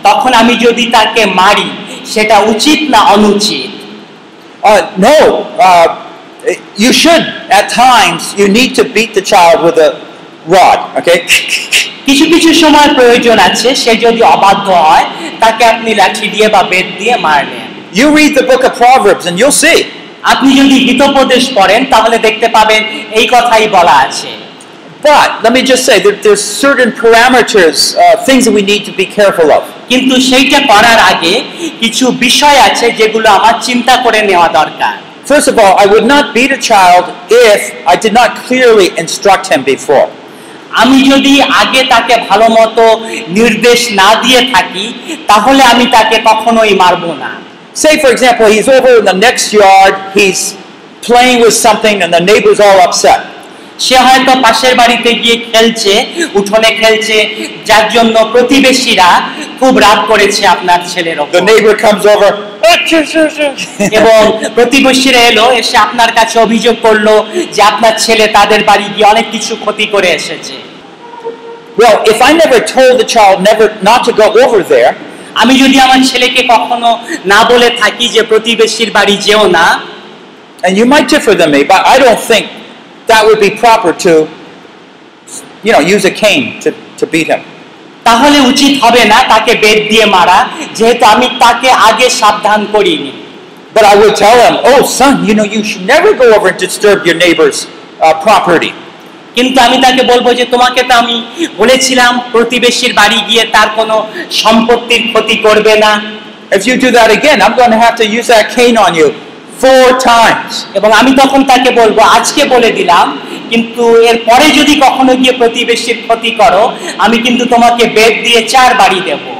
তখন আমি যদি তাকে মারি সেটা উচিত না অনুচিত? No, you should at times you need to beat the child with a rod, okay? কিছু কিছু সময় প্রয়োজন আছে, সে যদি অবাধ্য হয় তাকে আপনি লাঠি দিয়ে বা বেত দিয়ে মারলেন। You read the book of Proverbs and you'll see. আপনি যদি হিতোপদেশ পড়েন তাহলে দেখতে পাবেন এই কথাই বলা আছে। But let me just say that there's certain parameters, things that we need to be careful of. কিন্তু সেইটা করার আগে কিছু বিষয় আছে যেগুলো আমার চিন্তা করে নেওয়া দরকার। First of all, I would not beat a child if I did not clearly instruct him before. আমি যদি আগে তাকে ভালোমতো নির্দেশ না দিয়ে থাকি তাহলে আমি তাকে কখনোই মারবো না। Say for example, he's over in the next yard, he's playing with something and the neighbor's all upset. সে হয়তো পাশের বাড়িতে গিয়ে খেলছে, উঠোনে খেলছে, যার জন্য প্রতিবেশীরা খুব রাগ করেছে আপনার ছেলের উপর। The neighbor comes over এবং প্রতিবেশীরা এলো, এসে আপনার কাছে অভিযোগ করলো যে আপনার ছেলে তাদের বাড়ি গিয়ে অনেক কিছু ক্ষতি করে এসেছে। Well, if I never told the child not to go over there, আমি যদি আমার ছেলেকে কখনো না বলে থাকি যে প্রতিবেশীর বাড়ি যেও না, and you might differ than me, but I don't think that would be proper to, use a cane to beat him. তাহলে উচিত হবে না তাকে বেত দিয়ে মারা, যেহেতু আমি তাকে আগে সাবধান করিনি। But I would tell him, oh son, you should never go over and disturb your neighbor's property. কিন্তু আমি তাকে বলবো যে তোমাকে তো আমি বলেছিলাম প্রতিবেশীর বাড়ি গিয়ে তার কোনো সম্পত্তির ক্ষতি করবে না। If you do that again, I'm going to have to use that cane on you 4 times. এবং আমি তখন তাকে বলবো আজকে বলে দিলাম, কিন্তু এর পরে যদি কখনো গিয়ে প্রতিবেশীর ক্ষতি করো আমি কিন্তু তোমাকে বেত দিয়ে 4 বাড়ি দেবো।